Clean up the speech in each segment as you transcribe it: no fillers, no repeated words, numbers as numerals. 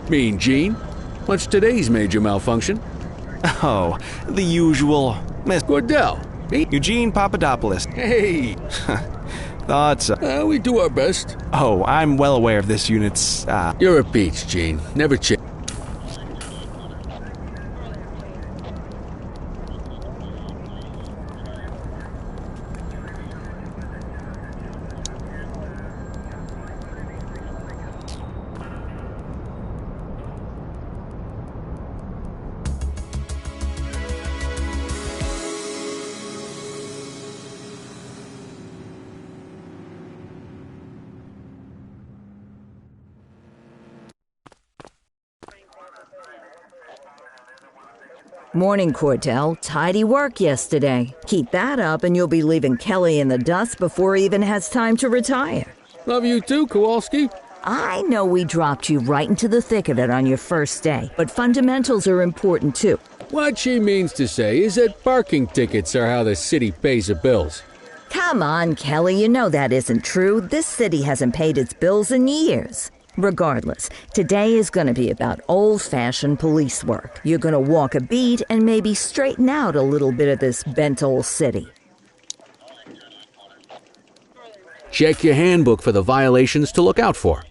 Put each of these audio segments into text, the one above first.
Mean Gene? What's today's major malfunction? Oh, the usual. Miss Cordell. Me? Eugene Papadopoulos. Hey. Thoughts? We do our best. Oh, I'm well aware of this unit's, You're a peach, Gene. Never change. Morning, Cordell. Tidy work yesterday. Keep that up and you'll be leaving Kelly in the dust before he even has time to retire. Love you too, Kowalski. I know we dropped you right into the thick of it on your first day, but fundamentals are important too. What she means to say is that parking tickets are how the city pays the bills. Come on, Kelly, you know that isn't true. This city hasn't paid its bills in years. Regardless, today is going to be about old-fashioned police work. You're going to walk a beat and maybe straighten out a little bit of this bent old city. Check your handbook for the violations to look out for.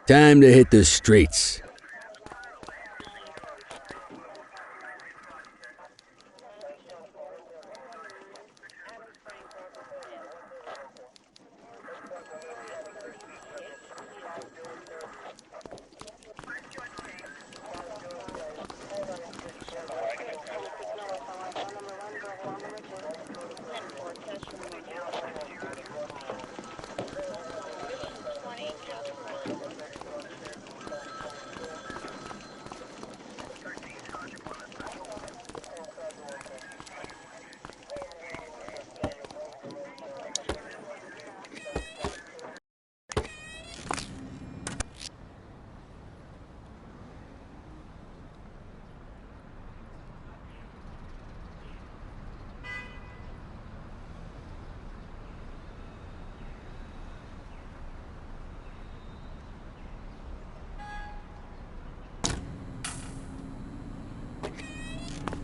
Time to hit the streets.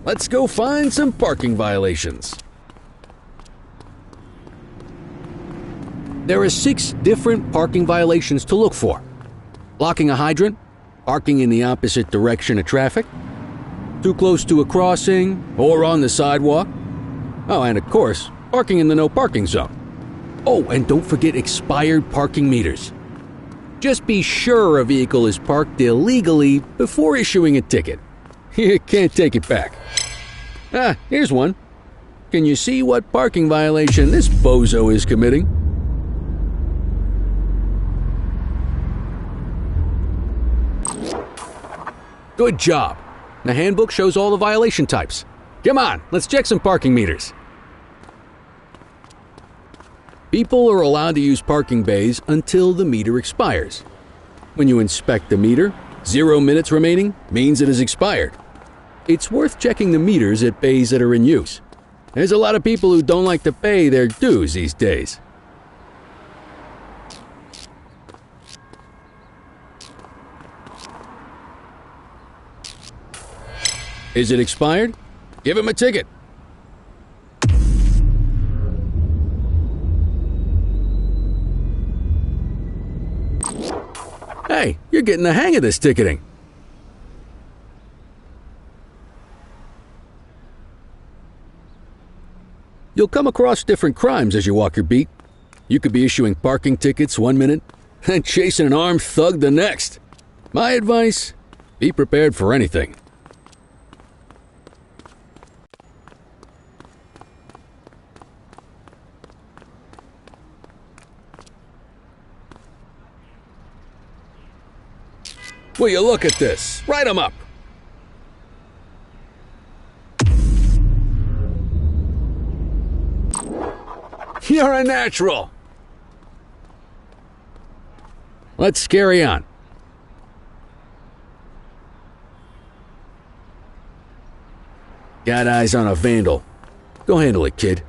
Let's go find some parking violations. There are 6 different parking violations to look for. Blocking a hydrant, parking in the opposite direction of traffic, too close to a crossing or on the sidewalk. Oh, and of course, parking in the no parking zone. Oh, and don't forget expired parking meters. Just be sure a vehicle is parked illegally before issuing a ticket. You can't take it back. Ah, here's one. Can you see what parking violation this bozo is committing? Good job. The handbook shows all the violation types. Come on, let's check some parking meters. People are allowed to use parking bays until the meter expires. When you inspect the meter, 0 minutes remaining means it is expired. It's worth checking the meters at bays that are in use. There's a lot of people who don't like to pay their dues these days. Is it expired? Give him a ticket. Hey, you're getting the hang of this ticketing. You'll come across different crimes as you walk your beat. You could be issuing parking tickets 1 minute and chasing an armed thug the next. My advice, be prepared for anything. Will you look at this? Write 'em up. You're a natural. Let's carry on. Got eyes on a vandal. Go handle it, kid.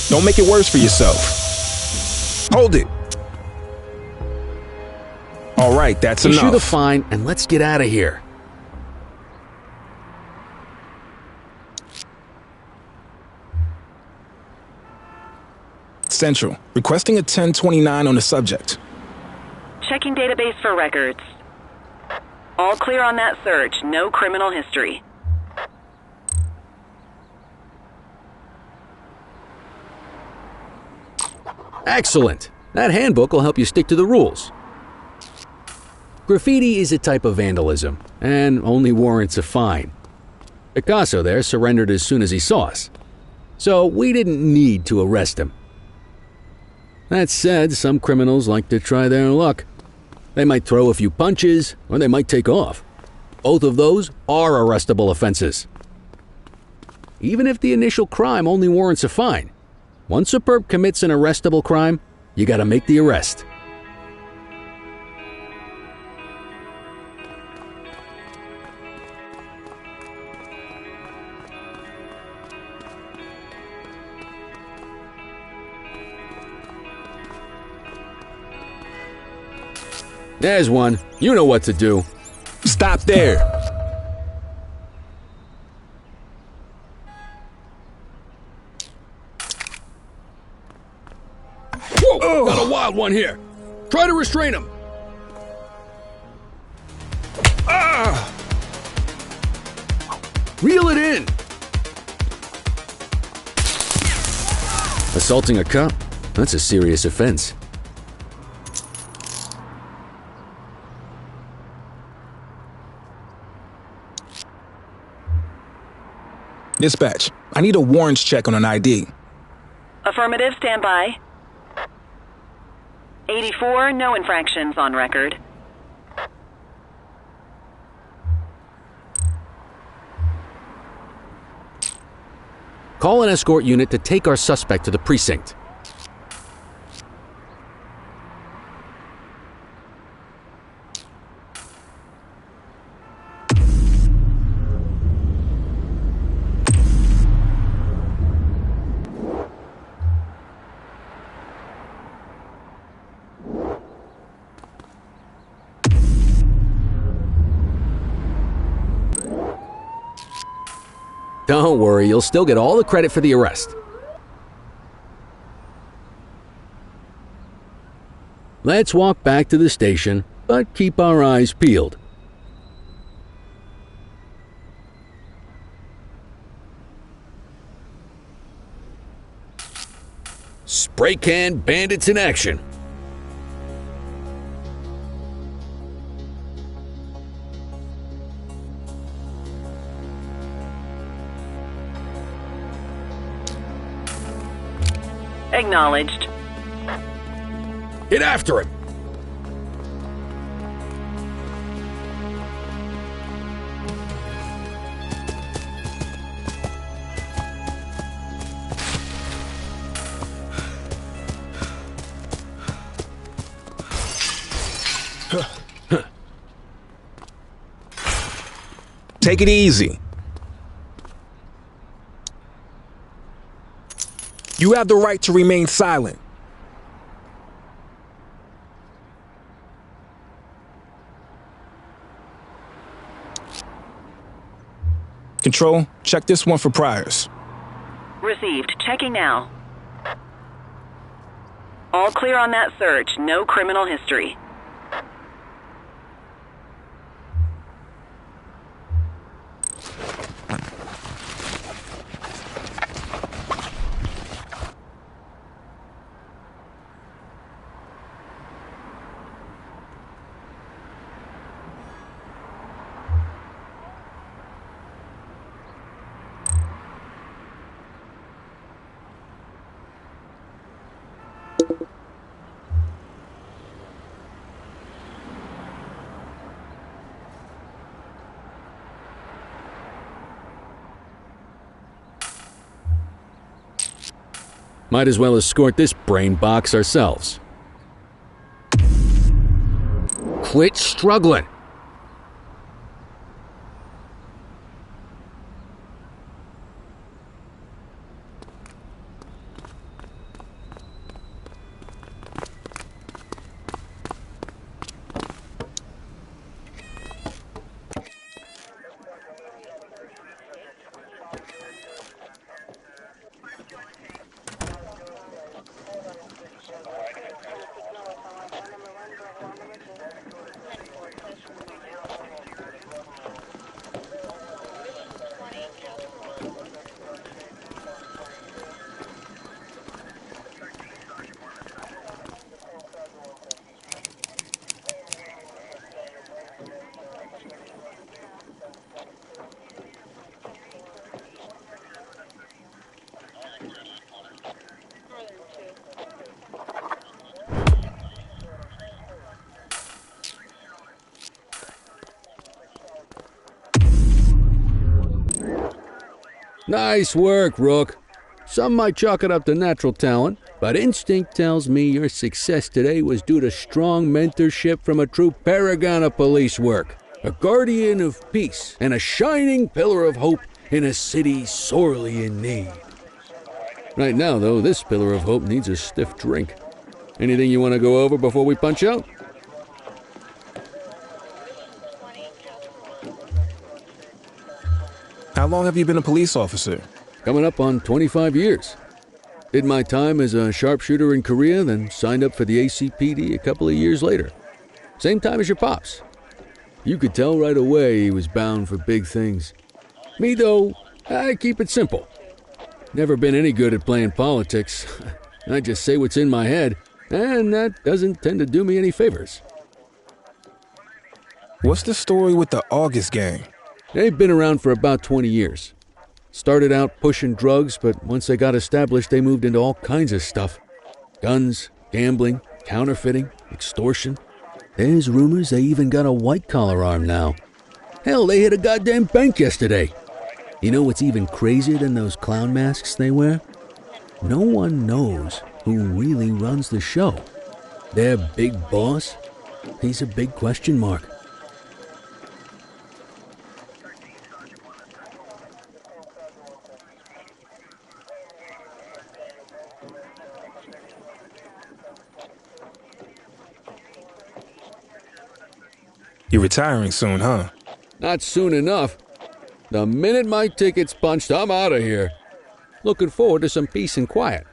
Don't make it worse for yourself. Hold it. All right, that's enough. Issue the fine and let's get out of here. Central, requesting a 1029 on the subject. Checking database for records. All clear on that search. No criminal history. Excellent. That handbook will help you stick to the rules. Graffiti is a type of vandalism and only warrants a fine. Picasso there surrendered as soon as he saw us, so we didn't need to arrest him. That said, some criminals like to try their luck. They might throw a few punches or they might take off. Both of those are arrestable offenses. Even if the initial crime only warrants a fine, once a perp commits an arrestable crime, you gotta make the arrest. There's one. You know what to do. Stop there. Whoa! Got a wild one here. Try to restrain him. Ah! Reel it in. Assaulting a cop? That's a serious offense. Dispatch, I need a warrants check on an ID. Affirmative, stand by. 84, no infractions on record. Call an escort unit to take our suspect to the precinct. Don't worry, you'll still get all the credit for the arrest. Let's walk back to the station, but keep our eyes peeled. Spray can bandits in action. Acknowledged. Get after him! Take it easy. You have the right to remain silent. Control, check this one for priors. Received. Checking now. All clear on that search. No criminal history. Might as well escort this brain box ourselves. Quit struggling. Nice work, Rook. Some might chalk it up to natural talent, but instinct tells me your success today was due to strong mentorship from a true paragon of police work, a guardian of peace, and a shining pillar of hope in a city sorely in need. Right now, though, this pillar of hope needs a stiff drink. Anything you want to go over before we punch out? How long have you been a police officer? Coming up on 25 years. Did my time as a sharpshooter in Korea, then signed up for the ACPD a couple of years later. Same time as your pops. You could tell right away he was bound for big things. Me, though, I keep it simple. Never been any good at playing politics. I just say what's in my head, and that doesn't tend to do me any favors. What's the story with the August gang? They've been around for about 20 years. Started out pushing drugs, but once they got established, they moved into all kinds of stuff. Guns, gambling, counterfeiting, extortion. There's rumors they even got a white-collar arm now. Hell, they hit a goddamn bank yesterday. You know what's even crazier than those clown masks they wear? No one knows who really runs the show. Their big boss? He's a big question mark. You're retiring soon, huh? Not soon enough. The minute my ticket's punched, I'm out of here. Looking forward to some peace and quiet.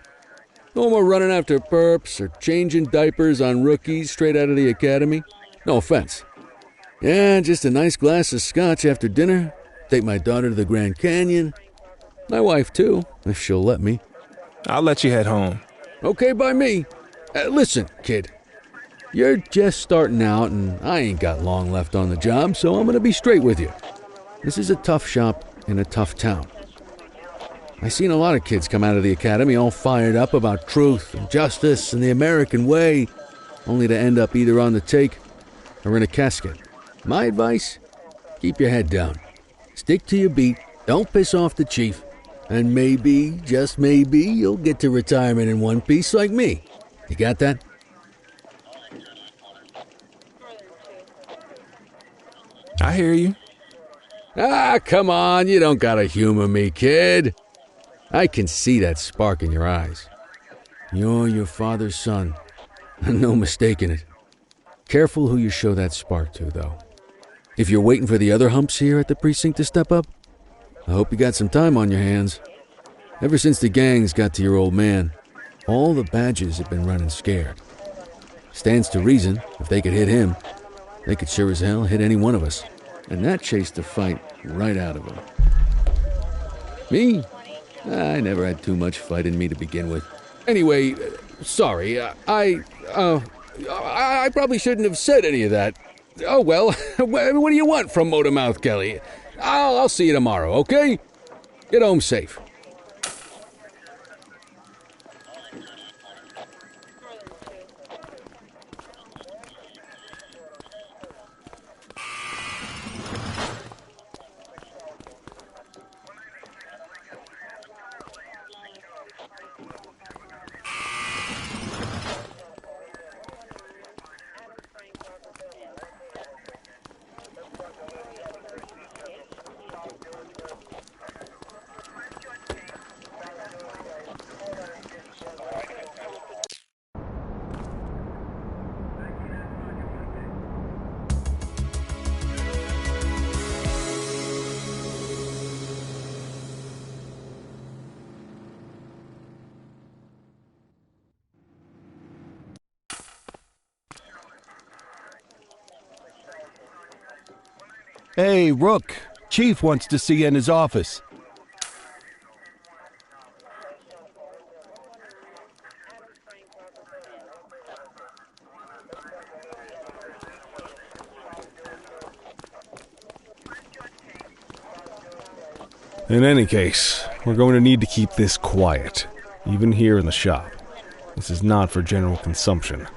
No more running after perps or changing diapers on rookies straight out of the academy. No offense. Yeah, just a nice glass of scotch after dinner. Take my daughter to the Grand Canyon. My wife, too, if she'll let me. I'll let you head home. Okay by me. Listen, kid. You're just starting out, and I ain't got long left on the job, so I'm going to be straight with you. This is a tough shop in a tough town. I've seen a lot of kids come out of the academy all fired up about truth and justice and the American way, only to end up either on the take or in a casket. My advice? Keep your head down. Stick to your beat, don't piss off the chief, and maybe, just maybe, you'll get to retirement in one piece like me. You got that? I hear you. Ah, come on, you don't gotta humor me, kid. I can see that spark in your eyes. You're your father's son. No mistaking it. Careful who you show that spark to, though. If you're waiting for the other humps here at the precinct to step up, I hope you got some time on your hands. Ever since the gangs got to your old man, all the badges have been running scared. Stands to reason, if they could hit him, they could sure as hell hit any one of us. And that chased the fight right out of him. Me? I never had too much fight in me to begin with. Anyway, sorry, I probably shouldn't have said any of that. Oh well, what do you want from Motormouth Kelly? I'll see you tomorrow, okay? Get home safe. Hey, Rook. Chief wants to see you in his office. In any case, we're going to need to keep this quiet, even here in the shop. This is not for general consumption.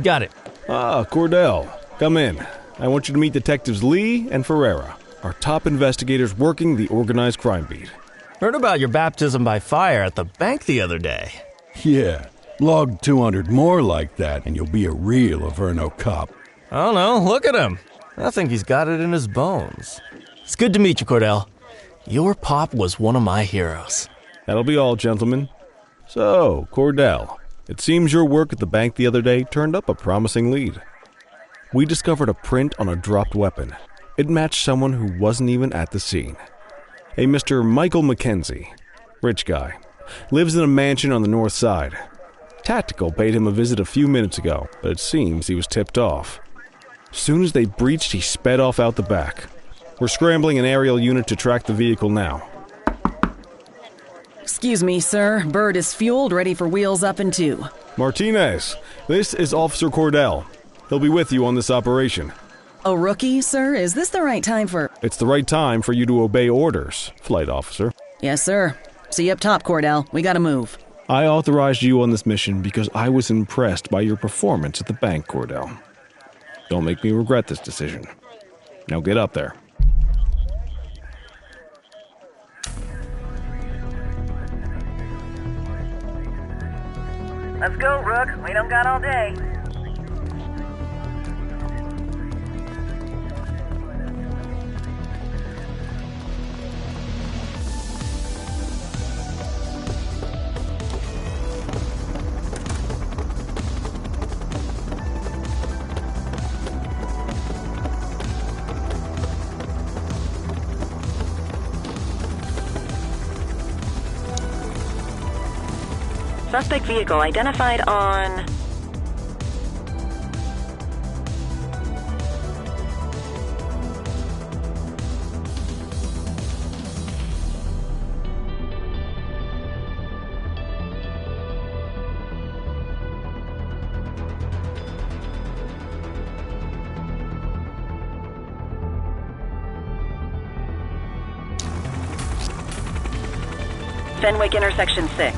Got it. Ah, Cordell, come in. I want you to meet Detectives Lee and Ferreira, our top investigators working the organized crime beat. Heard about your baptism by fire at the bank the other day. Yeah, log 200 more like that and you'll be a real Averno cop. I don't know, look at him. I think he's got it in his bones. It's good to meet you, Cordell. Your pop was one of my heroes. That'll be all, gentlemen. So, Cordell, it seems your work at the bank the other day turned up a promising lead. We discovered a print on a dropped weapon. It matched someone who wasn't even at the scene. A Mr. Michael McKenzie. Rich guy. Lives in a mansion on the north side. Tactical paid him a visit a few minutes ago, but it seems he was tipped off. As soon as they breached, he sped off out the back. We're scrambling an aerial unit to track the vehicle now. Excuse me, sir. Bird is fueled, ready for wheels up in 2. Martinez, this is Officer Cordell. He'll be with you on this operation. A rookie, sir? Is this the right time for... It's the right time for you to obey orders, flight officer. Yes, sir. See you up top, Cordell. We gotta move. I authorized you on this mission because I was impressed by your performance at the bank, Cordell. Don't make me regret this decision. Now get up there. Let's go, Rook. We don't got all day. Suspect vehicle identified on... Fenwick intersection 6.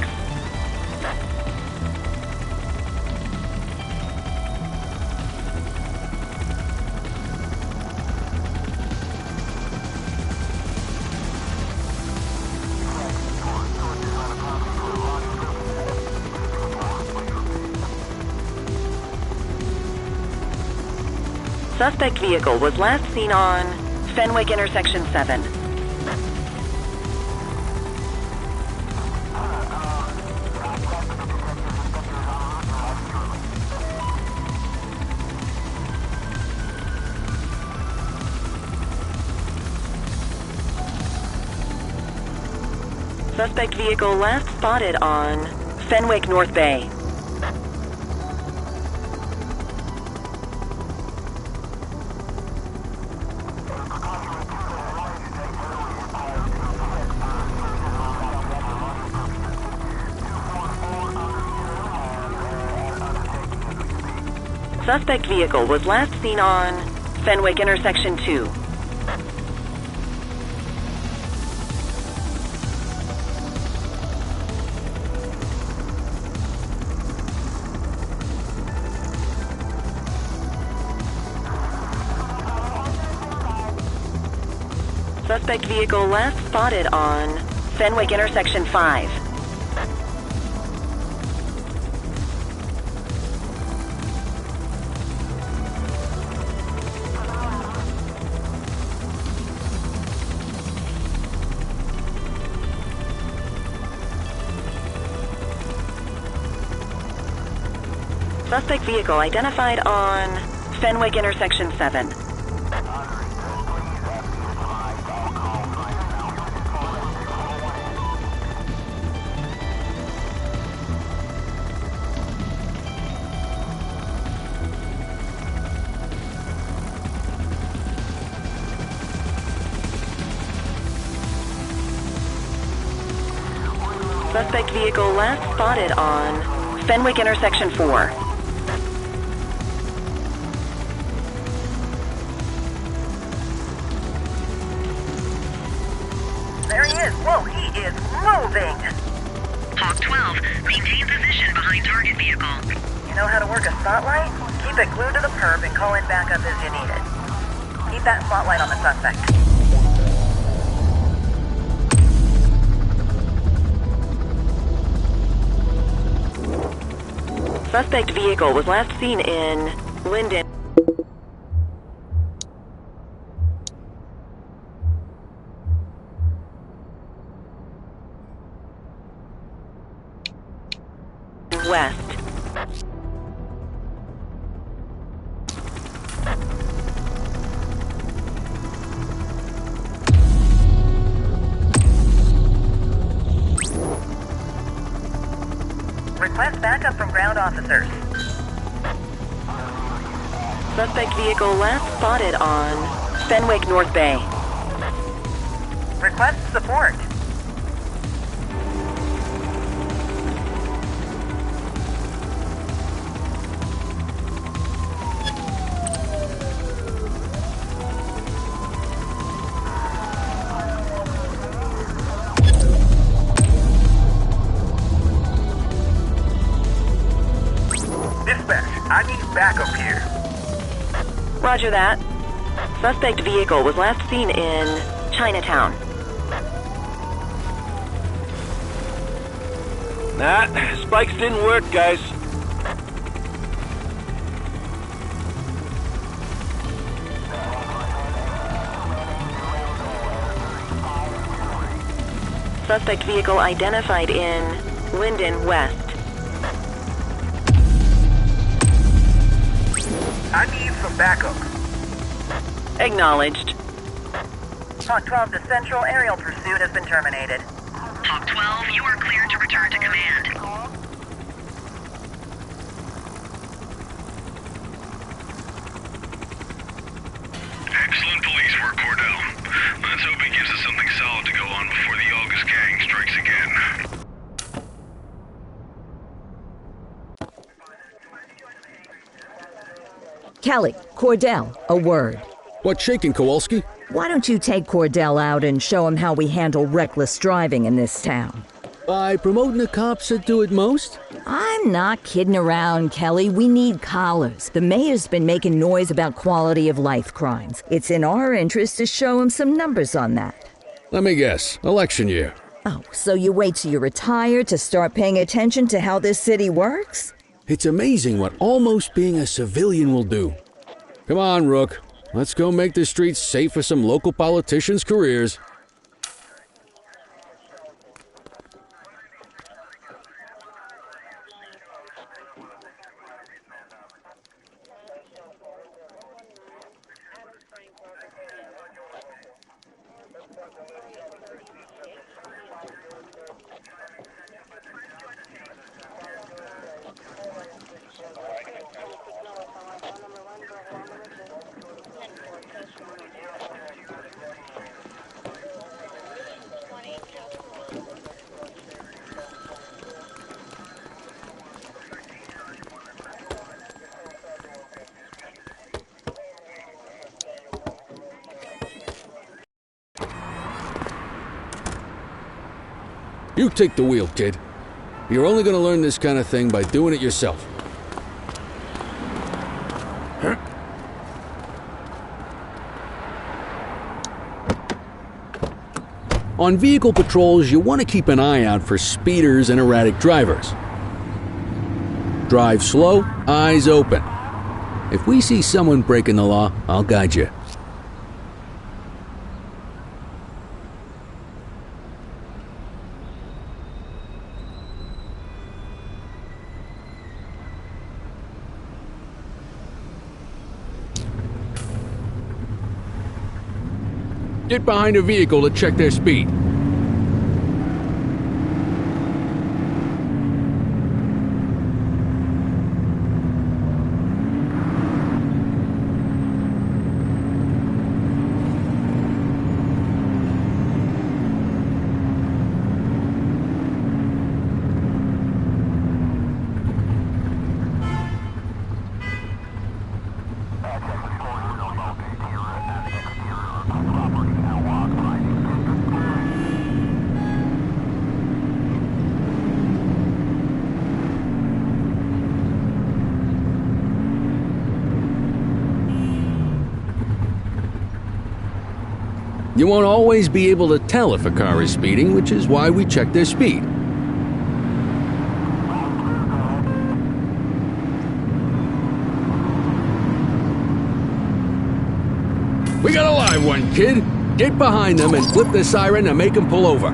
Suspect vehicle was last seen on Fenwick intersection 7. Suspect vehicle last spotted on Fenwick North Bay. Suspect vehicle was last seen on Fenwick intersection 2. Suspect vehicle last spotted on Fenwick intersection 5. Suspect vehicle identified on Fenwick intersection 7. Suspect vehicle last spotted on Fenwick intersection 4. There he is. Whoa, he is moving. Hawk 12, maintain position behind target vehicle. You know how to work a spotlight? Keep it glued to the perp and call in backup as you need it. Keep that spotlight on the suspect. Suspect vehicle was last seen in Linden. West. Request backup from ground officers. Suspect vehicle last spotted on Fenwick North Bay. Request support. Dispatch, I need backup here. Roger that. Suspect vehicle was last seen in Chinatown. Nah, spikes didn't work, guys. Suspect vehicle identified in Linden West. I need some backup. Acknowledged. Hawk 12 to Central, aerial pursuit has been terminated. Hawk 12, you are cleared to return to command. Excellent police work, Cordell. Let's hope it gives us something solid to go on before the August gang strikes again. Kelly, Cordell, a word. What's shaking, Kowalski? Why don't you take Cordell out and show him how we handle reckless driving in this town? By promoting the cops that do it most? I'm not kidding around, Kelly. We need collars. The mayor's been making noise about quality of life crimes. It's in our interest to show him some numbers on that. Let me guess. Election year. Oh, so you wait till you retire to start paying attention to how this city works? It's amazing what almost being a civilian will do. Come on, Rook. Let's go make the streets safe for some local politicians' careers. You take the wheel, kid. You're only gonna learn this kind of thing by doing it yourself. On vehicle patrols, you want to keep an eye out for speeders and erratic drivers. Drive slow, eyes open. If we see someone breaking the law, I'll guide you. Get behind a vehicle to check their speed. You won't always be able to tell if a car is speeding, which is why we check their speed. We got a live one, kid. Get behind them and flip the siren to make them pull over.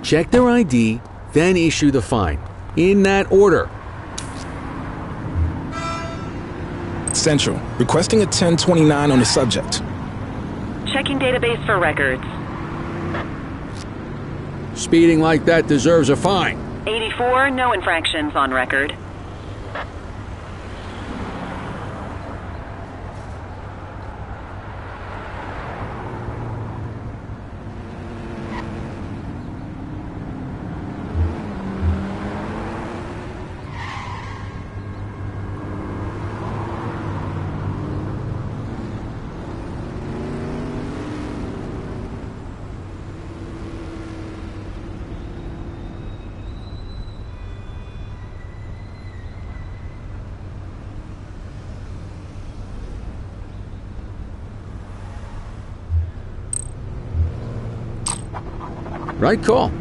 Check their ID, then issue the fine. In that order. Central, requesting a 1029 on the subject. Checking database for records. Speeding like that deserves a fine. 84, no infractions on record. Right call.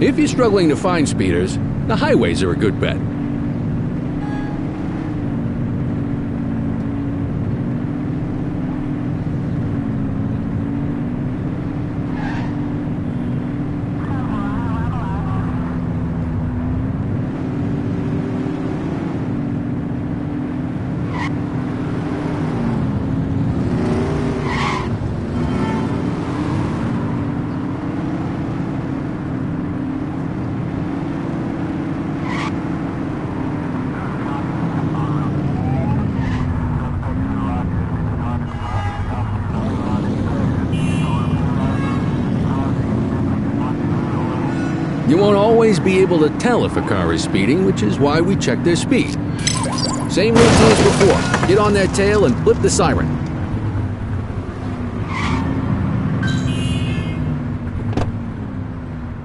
If you're struggling to find speeders, the highways are a good bet. You won't always be able to tell if a car is speeding, which is why we check their speed. Same routine as before. Get on their tail and flip the siren.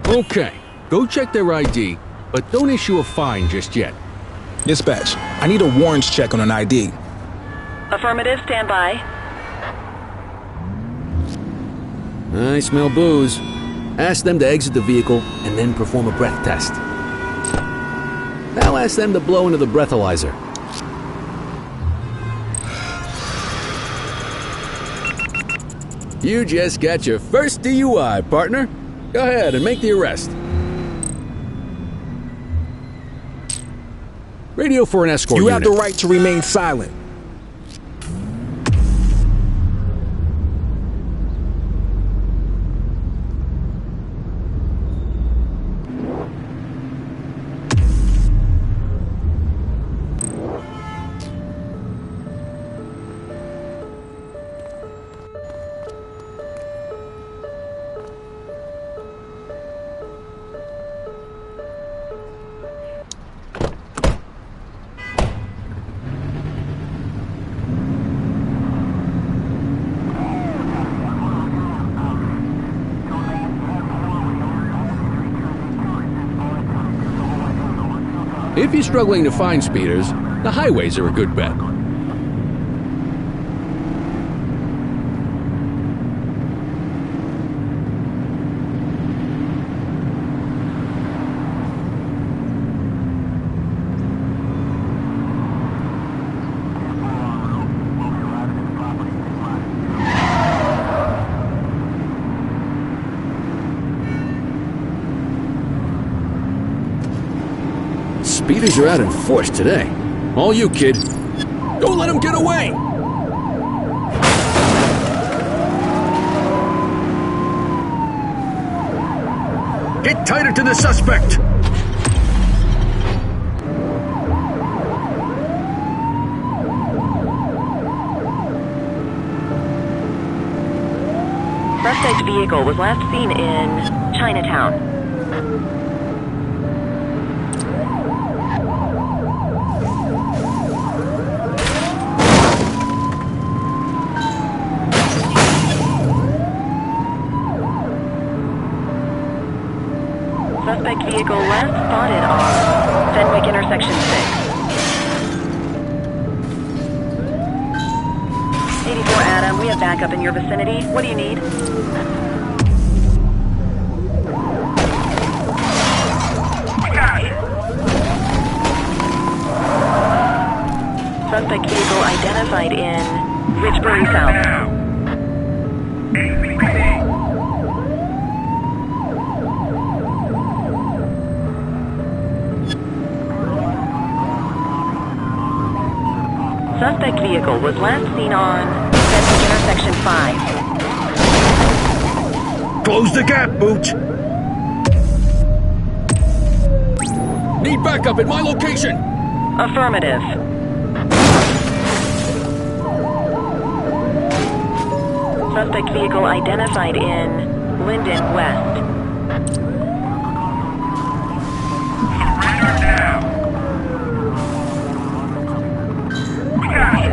Okay, go check their ID, but don't issue a fine just yet. Dispatch, I need a warrants check on an ID. Affirmative, stand by. I smell booze. Ask them to exit the vehicle and then perform a breath test. I'll ask them to blow into the breathalyzer. You just got your first DUI, partner. Go ahead and make the arrest. Radio for an escort You unit. have the right to remain silent. If you're struggling to find speeders, the highways are a good bet. Speeders are out in force today. All you, kid. Don't let them get away! Get tighter to the suspect! Suspect vehicle was last seen in Chinatown. Suspect vehicle last spotted on Fenwick intersection 6. 84 Adam, we have backup in your vicinity. What do you need? Suspect vehicle identified in Richbury South. Suspect vehicle was last seen on Sandbox intersection 5. Close the gap, Booch! Need backup at my location! Affirmative. Suspect vehicle identified in Linden West. Surrender now! We got him!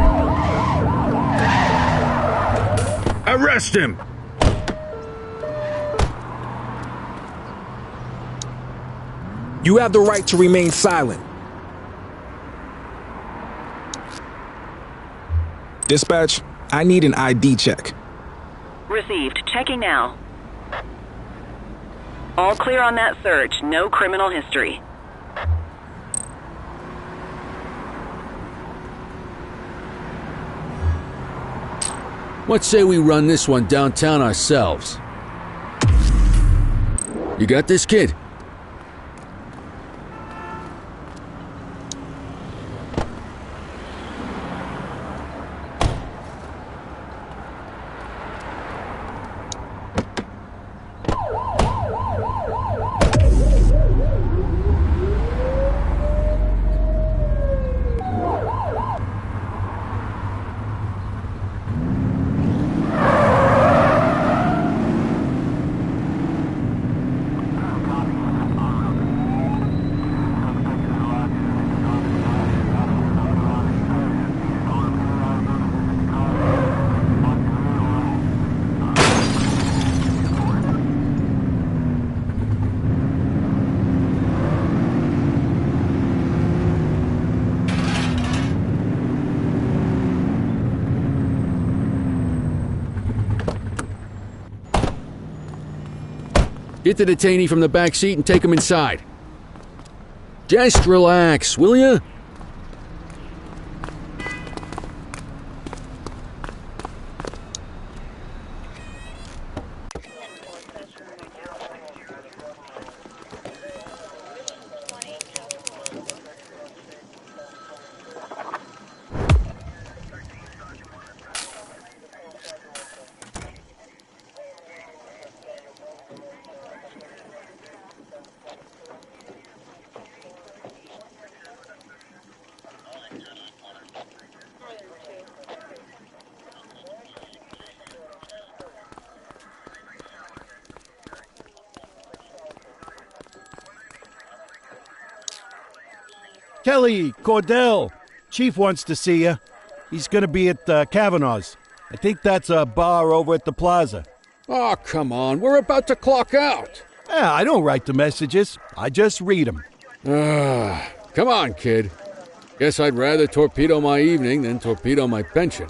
Arrest him! You have the right to remain silent. Dispatch, I need an ID check. Received. Checking now. All clear on that search. No criminal history. Let's say we run this one downtown ourselves. You got this, kid? Get the detainee from the back seat and take him inside. Just relax, will ya? Kelly, Cordell, Chief wants to see you. He's going to be at Kavanaugh's. I think that's a bar over at the plaza. Oh, come on. We're about to clock out. Yeah, I don't write the messages. I just read them. Come on, kid. Guess I'd rather torpedo my evening than torpedo my pension.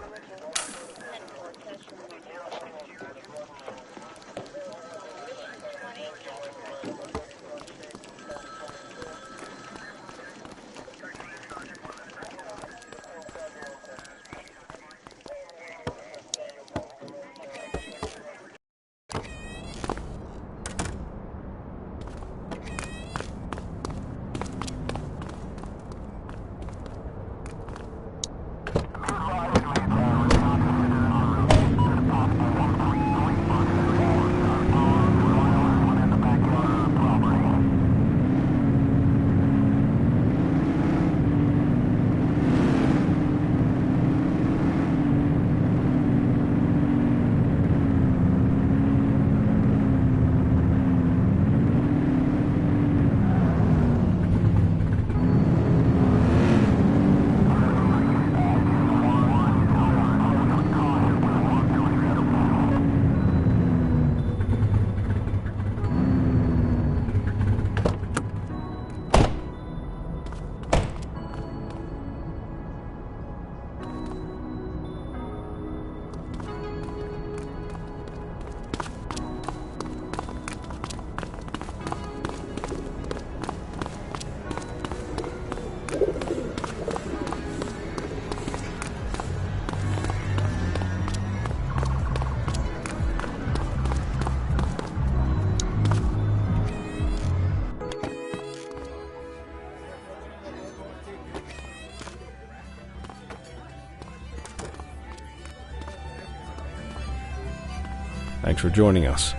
Thanks for joining us.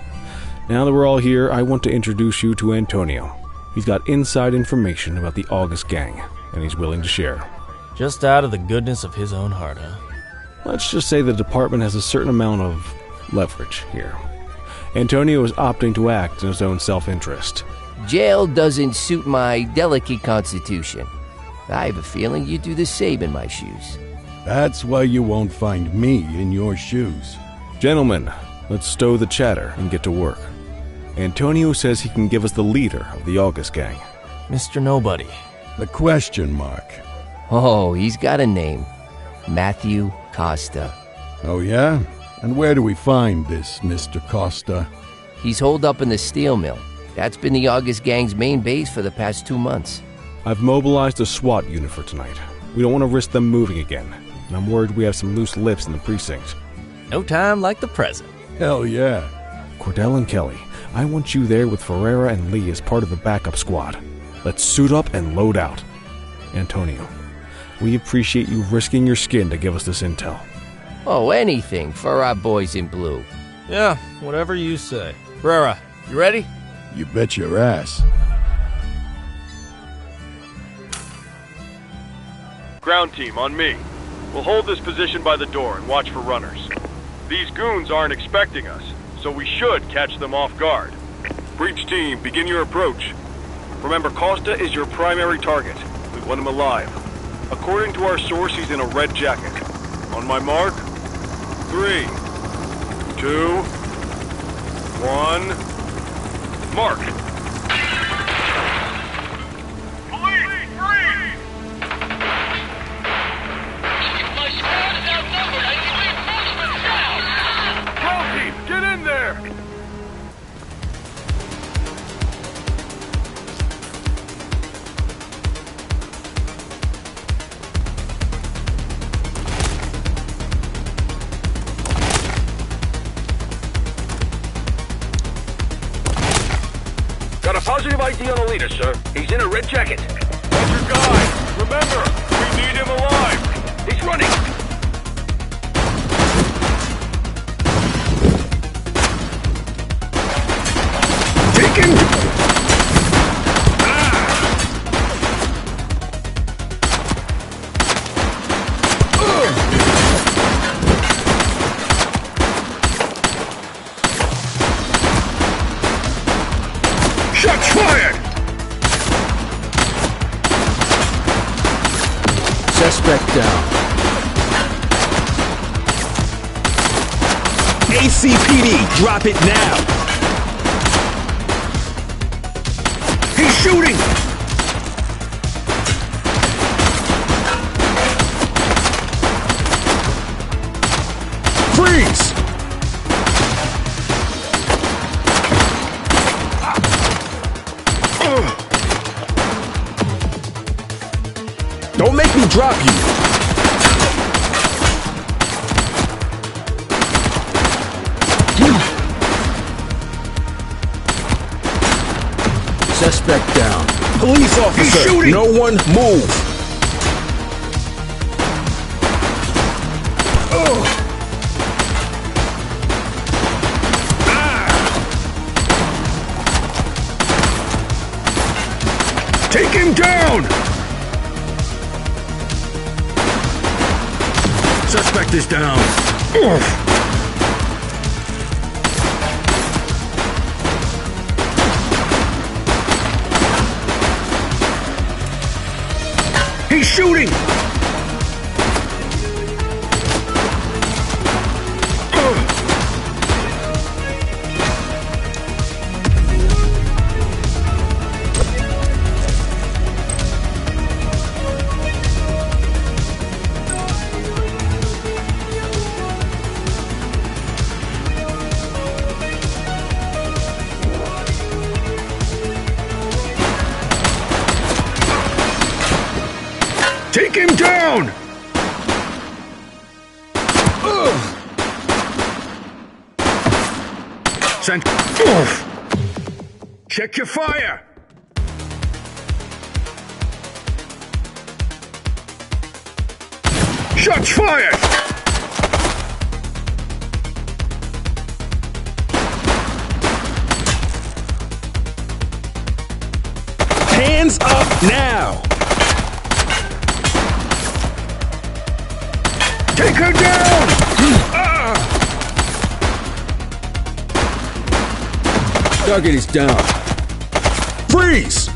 Now that we're all here, I want to introduce you to Antonio. He's got inside information about the August gang, and he's willing to share. Just out of the goodness of his own heart, huh? Let's just say the department has a certain amount of leverage here. Antonio is opting to act in his own self-interest. Jail doesn't suit my delicate constitution. I have a feeling you'd do the same in my shoes. That's why you won't find me in your shoes. Gentlemen, let's stow the chatter and get to work. Antonio says he can give us the leader of the August gang. Mr. Nobody. The question mark. Oh, he's got a name. Matthew Costa. Oh, yeah? And where do we find this Mr. Costa? He's holed up in the steel mill. That's been the August gang's main base for the past 2 months. I've mobilized a SWAT unit for tonight. We don't want to risk them moving again, and I'm worried we have some loose lips in the precinct. No time like the present. Hell yeah. Cordell and Kelly, I want you there with Ferreira and Lee as part of the backup squad. Let's suit up and load out. Antonio, we appreciate you risking your skin to give us this intel. Oh, anything for our boys in blue. Yeah, whatever you say. Ferreira, you ready? You bet your ass. Ground team, on me. We'll hold this position by the door and watch for runners. These goons aren't expecting us, so we should catch them off guard. Breach team, begin your approach. Remember, Costa is your primary target. We want him alive. According to our source, he's in a red jacket. On my mark, 3, 2, 1, mark! Get in there! Got a positive ID on the leader, sir. He's in a red jacket. That's your guy! Remember, we need him alive! He's running! Shots fired! Suspect down. ACPD, drop it now! He's shooting! Freeze! Don't make me drop you! Suspect down. Police officer, he's shooting! No one move! Take him down! Suspect is down. He's shooting! Take him down! Send. Check your fire! Shots fired! Hands up now! Take her down! Target is down. Freeze!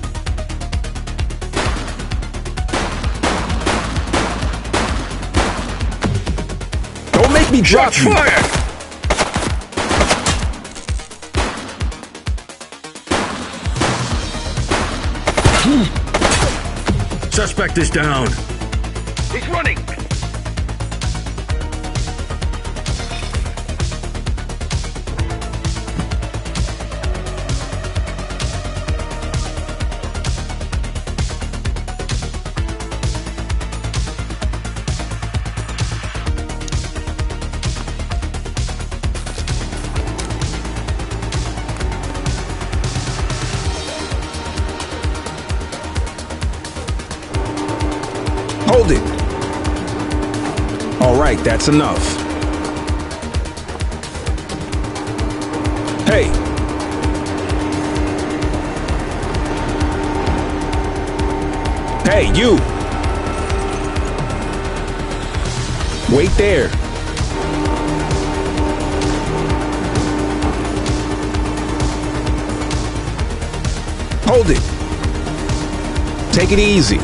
Don't make me drop you! Fire! Suspect is down. He's running! Hold it. All right, that's enough. Hey. Hey, you. Wait there. Hold it. Take it easy.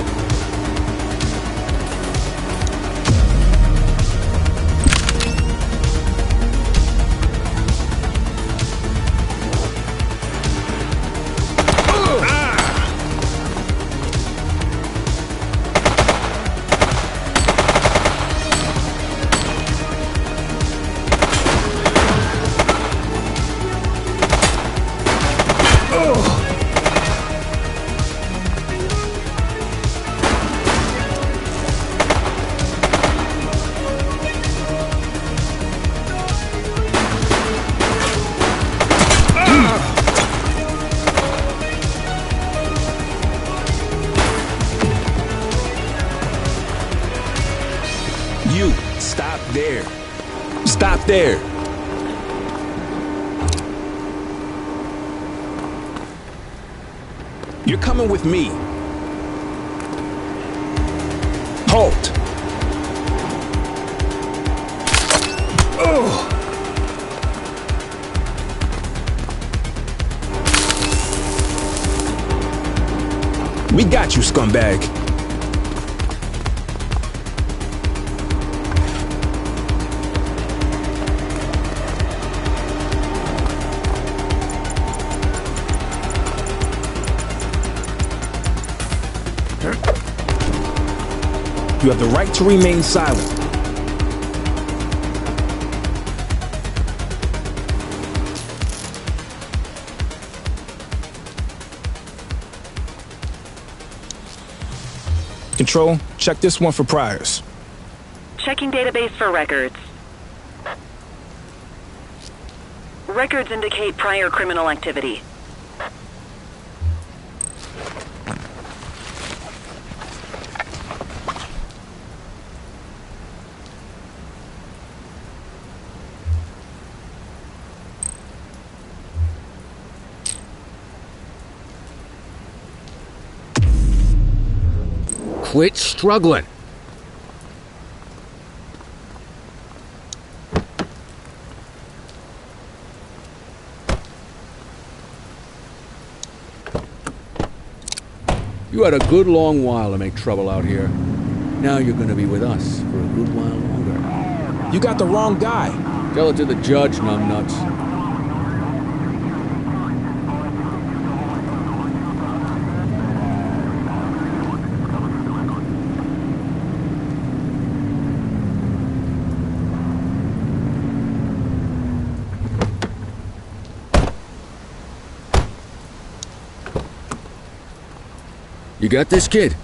You, stop there. Stop there. You're coming with me. Halt. Oh. We got you, scumbag. You have the right to remain silent. Control, check this one for priors. Checking database for records. Records indicate prior criminal activity. Quit struggling. You had a good long while to make trouble out here. Now you're gonna be with us for a good while longer. You got the wrong guy. Tell it to the judge, numbnuts. You got this, kid?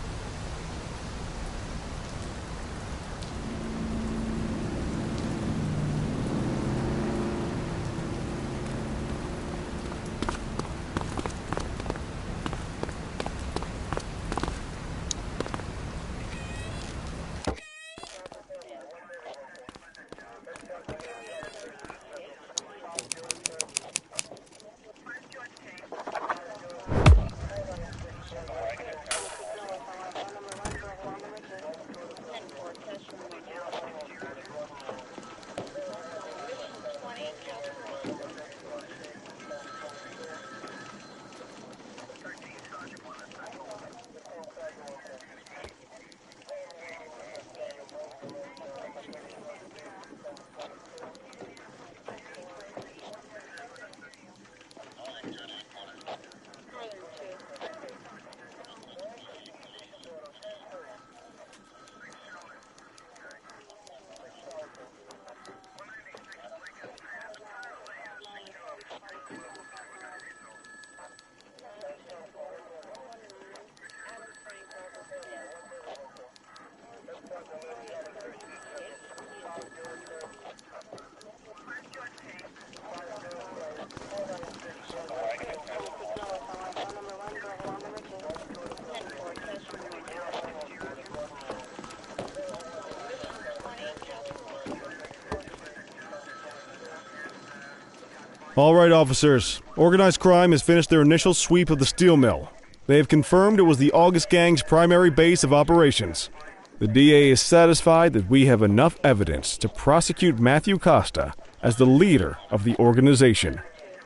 All right, officers. Organized crime has finished their initial sweep of the steel mill. They have confirmed it was the August Gang's primary base of operations. The DA is satisfied that we have enough evidence to prosecute Matthew Costa as the leader of the organization.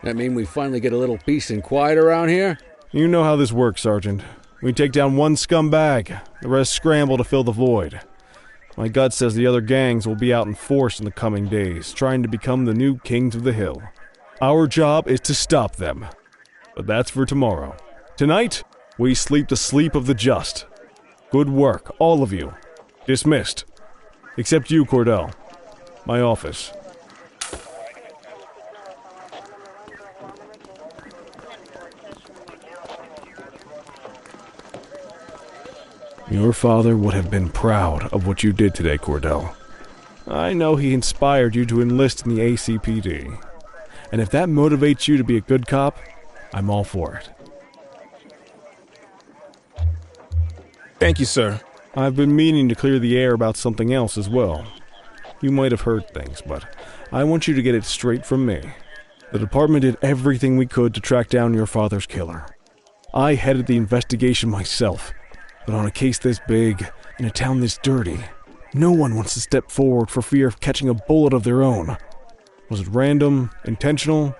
That mean we finally get a little peace and quiet around here? You know how this works, Sergeant. We take down one scumbag, the rest scramble to fill the void. My gut says the other gangs will be out in force in the coming days, trying to become the new kings of the hill. Our job is to stop them. But that's for tomorrow. Tonight, we sleep the sleep of the just. Good work, all of you. Dismissed. Except you, Cordell. My office. Your father would have been proud of what you did today, Cordell. I know he inspired you to enlist in the ACPD. And if that motivates you to be a good cop, I'm all for it. Thank you, sir. I've been meaning to clear the air about something else as well. You might have heard things, but I want you to get it straight from me. The department did everything we could to track down your father's killer. I headed the investigation myself, but on a case this big, in a town this dirty, no one wants to step forward for fear of catching a bullet of their own. Was it random, intentional,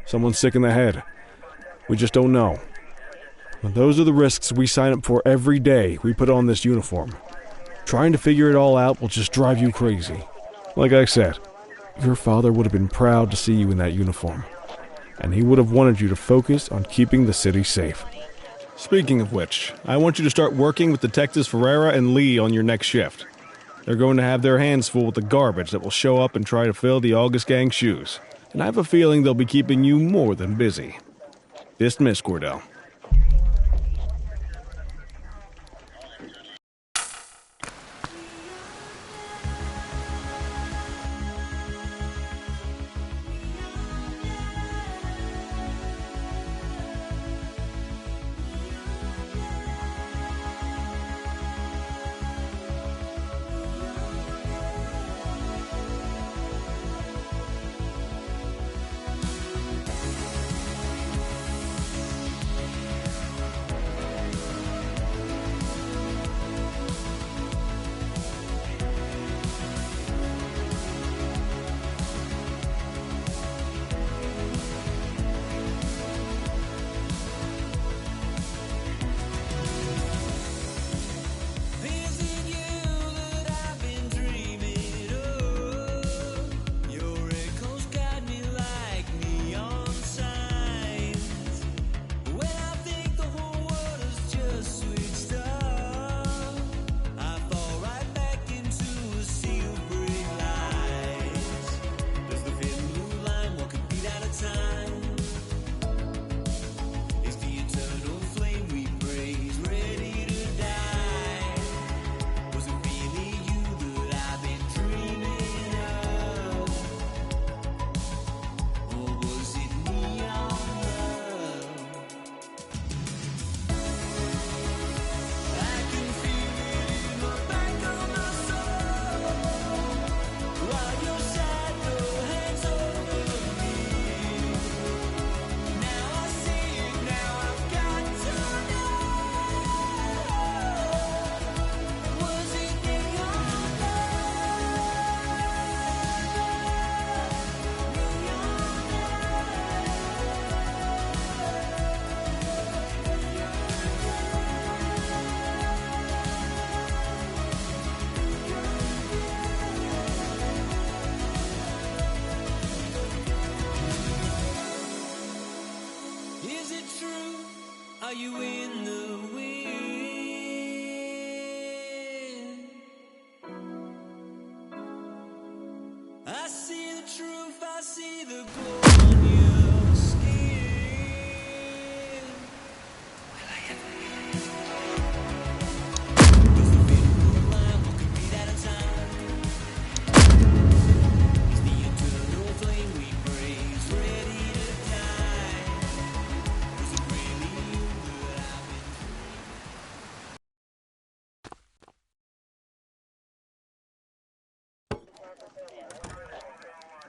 someone sick in the head? We just don't know. But those are the risks we sign up for every day we put on this uniform. Trying to figure it all out will just drive you crazy. Like I said, your father would have been proud to see you in that uniform, and he would have wanted you to focus on keeping the city safe. Speaking of which, I want you to start working with Detectives Ferreira and Lee on your next shift. They're going to have their hands full with the garbage that will show up and try to fill the August Gang's shoes, and I have a feeling they'll be keeping you more than busy. Dismiss, Cordell.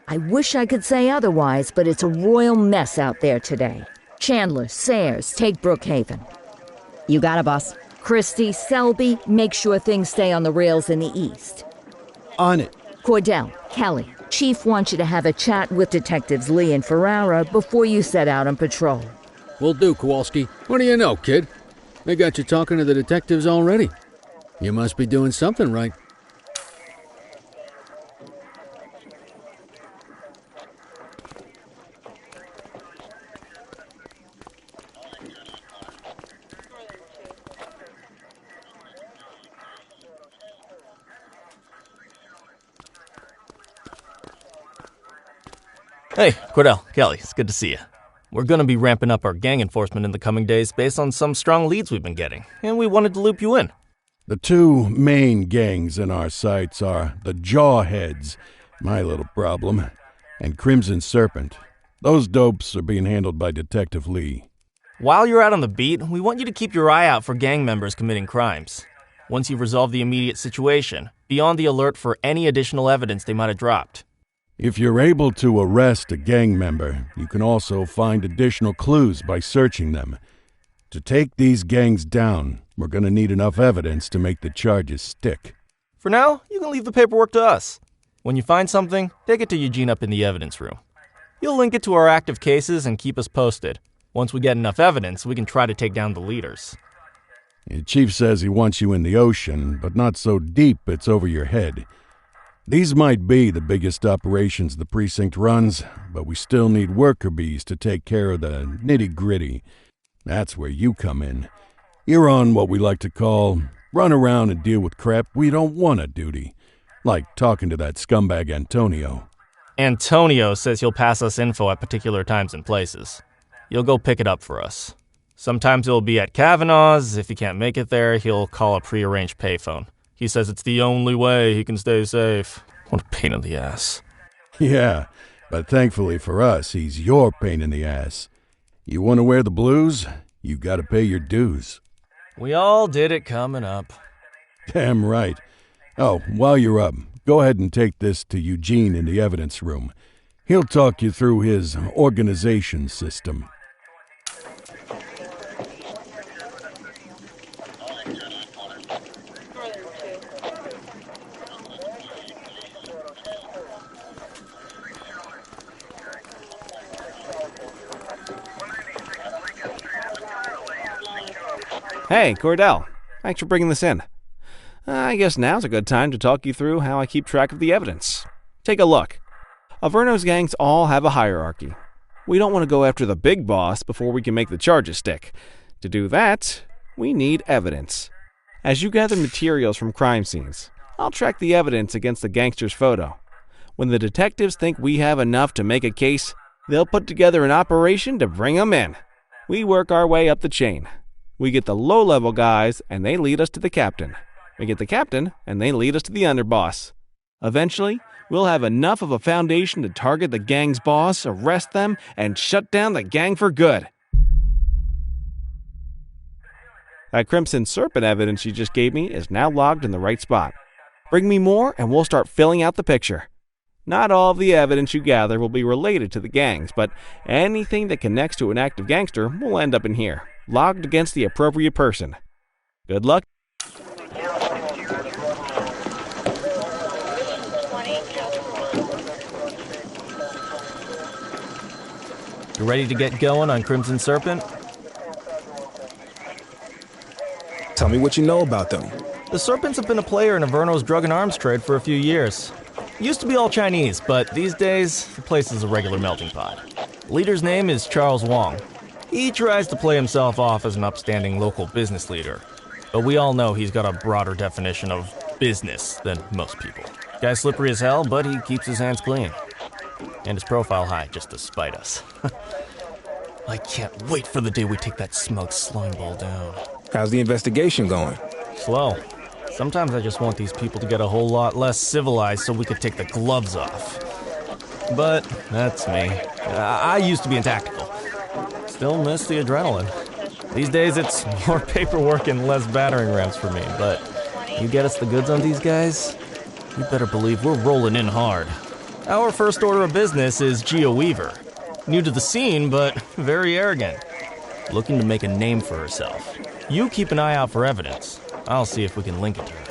I wish I could say otherwise, but it's a royal mess out there today. Chandler, Sayers, take Brookhaven. You got it, boss. Christie, Selby, make sure things stay on the rails in the east. On it. Cordell, Kelly, Chief wants you to have a chat with Detectives Lee and Ferrara before you set out on patrol. Will do, Kowalski. What do you know, kid? They got you talking to the detectives already. You must be doing something right. Hey, Cordell, Kelly, it's good to see you. We're going to be ramping up our gang enforcement in the coming days based on some strong leads we've been getting, and we wanted to loop you in. The two main gangs in our sights are the Jawheads, my little problem, and Crimson Serpent. Those dopes are being handled by Detective Lee. While you're out on the beat, we want you to keep your eye out for gang members committing crimes. Once you've resolved the immediate situation, be on the alert for any additional evidence they might have dropped. If you're able to arrest a gang member, you can also find additional clues by searching them. To take these gangs down, we're going to need enough evidence to make the charges stick. For now, you can leave the paperwork to us. When you find something, take it to Eugene up in the evidence room. He'll link it to our active cases and keep us posted. Once we get enough evidence, we can try to take down the leaders. The chief says he wants you in the ocean, but not so deep it's over your head. These might be the biggest operations the precinct runs, but we still need worker bees to take care of the nitty-gritty. That's where you come in. You're on what we like to call run around and deal with crap we don't want to duty, like talking to that scumbag Antonio. Antonio says he'll pass us info at particular times and places. You'll go pick it up for us. Sometimes it'll be at Kavanaugh's. If he can't make it there, he'll call a prearranged payphone. He says it's the only way he can stay safe. What a pain in the ass. Yeah, but thankfully for us, he's your pain in the ass. You want to wear the blues? You gotta pay your dues. We all did it coming up. Damn right. Oh, while you're up, go ahead and take this to Eugene in the evidence room. He'll talk you through his organization system. Hey, Cordell. Thanks for bringing this in. I guess now's a good time to talk you through how I keep track of the evidence. Take a look. Averno's gangs all have a hierarchy. We don't want to go after the big boss before we can make the charges stick. To do that, we need evidence. As you gather materials from crime scenes, I'll track the evidence against the gangster's photo. When the detectives think we have enough to make a case, they'll put together an operation to bring them in. We work our way up the chain. We get the low-level guys, and they lead us to the captain. We get the captain, and they lead us to the underboss. Eventually, we'll have enough of a foundation to target the gang's boss, arrest them, and shut down the gang for good. That Crimson Serpent evidence you just gave me is now logged in the right spot. Bring me more, and we'll start filling out the picture. Not all of the evidence you gather will be related to the gangs, but anything that connects to an active gangster will end up in here, logged against the appropriate person. Good luck. You ready to get going on Crimson Serpent? Tell me what you know about them. The Serpents have been a player in Averno's drug and arms trade for a few years. Used to be all Chinese, but these days, the place is a regular melting pot. Leader's name is Charles Wong. He tries to play himself off as an upstanding local business leader, but we all know he's got a broader definition of business than most people. Guy's slippery as hell, but he keeps his hands clean. And his profile high, just to spite us. I can't wait for the day we take that smug slime ball down. How's the investigation going? Slow. Sometimes I just want these people to get a whole lot less civilized so we could take the gloves off. But that's me. I used to be in tactical. Still miss the adrenaline. These days it's more paperwork and less battering rams for me, but you get us the goods on these guys, you better believe we're rolling in hard. Our first order of business is Gia Weaver. New to the scene, but very arrogant. Looking to make a name for herself. You keep an eye out for evidence. I'll see if we can link it to her.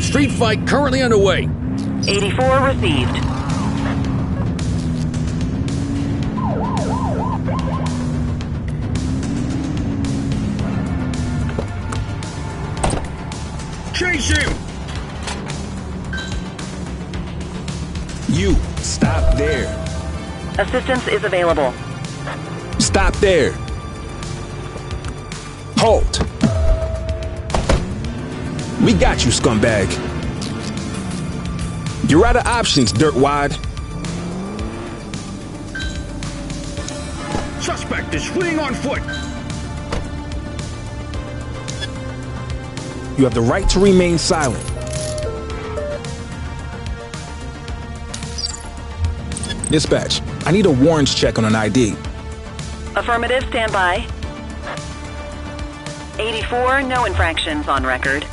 Street fight currently underway. 84 received. Chase him! You, stop there. Assistance is available. Stop there. Halt. We got you, scumbag. You're out of options, dirtwad. Suspect is fleeing on foot. You have the right to remain silent. Dispatch, I need a warrants check on an ID. Affirmative, stand by. 84, no infractions on record.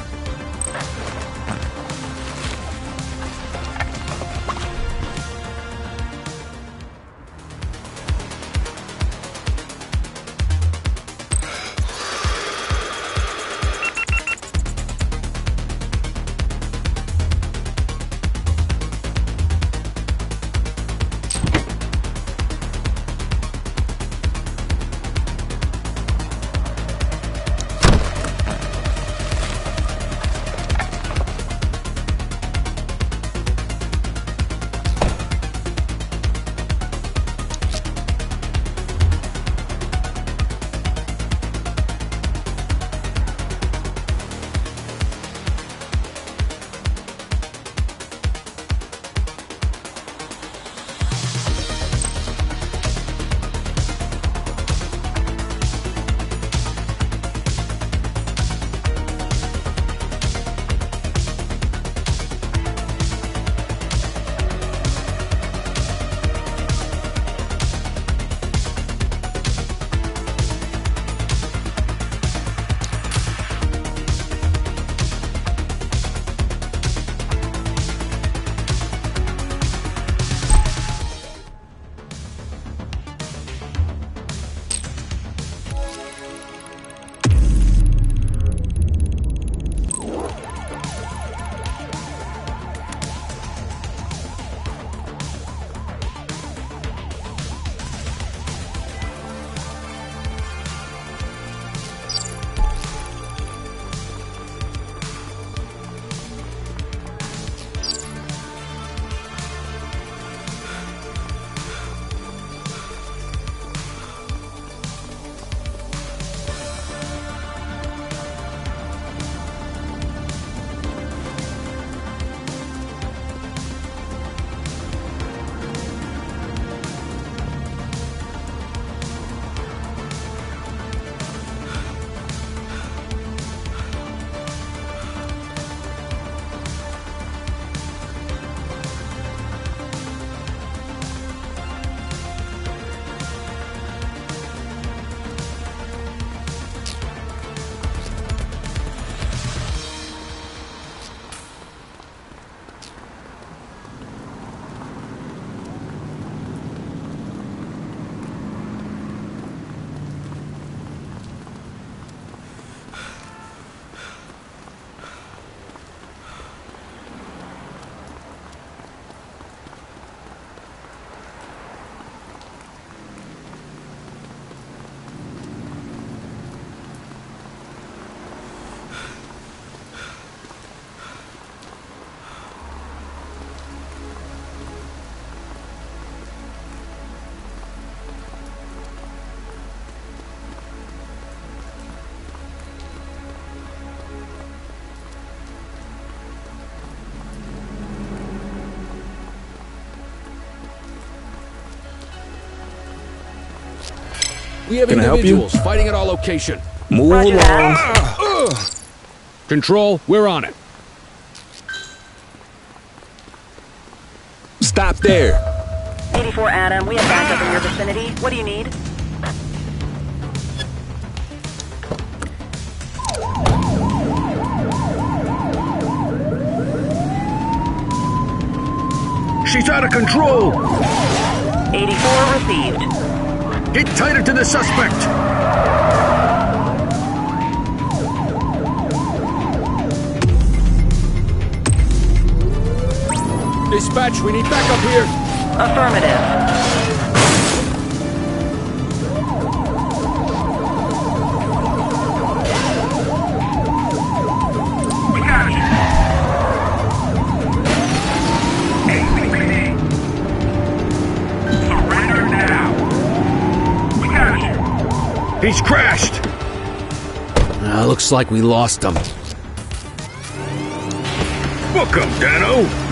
We have Can I help you? individuals fighting at our location. Move Roger along. Control, we're on it. Stop there. 84 Adam, we have backup in your vicinity. What do you need? She's out of control. 84 received. Get tighter to the suspect. Dispatch, we need backup here. Affirmative. We got you. ACPD. Surrender now. We got you. He's crashed. Looks like we lost him. Book him, Dano.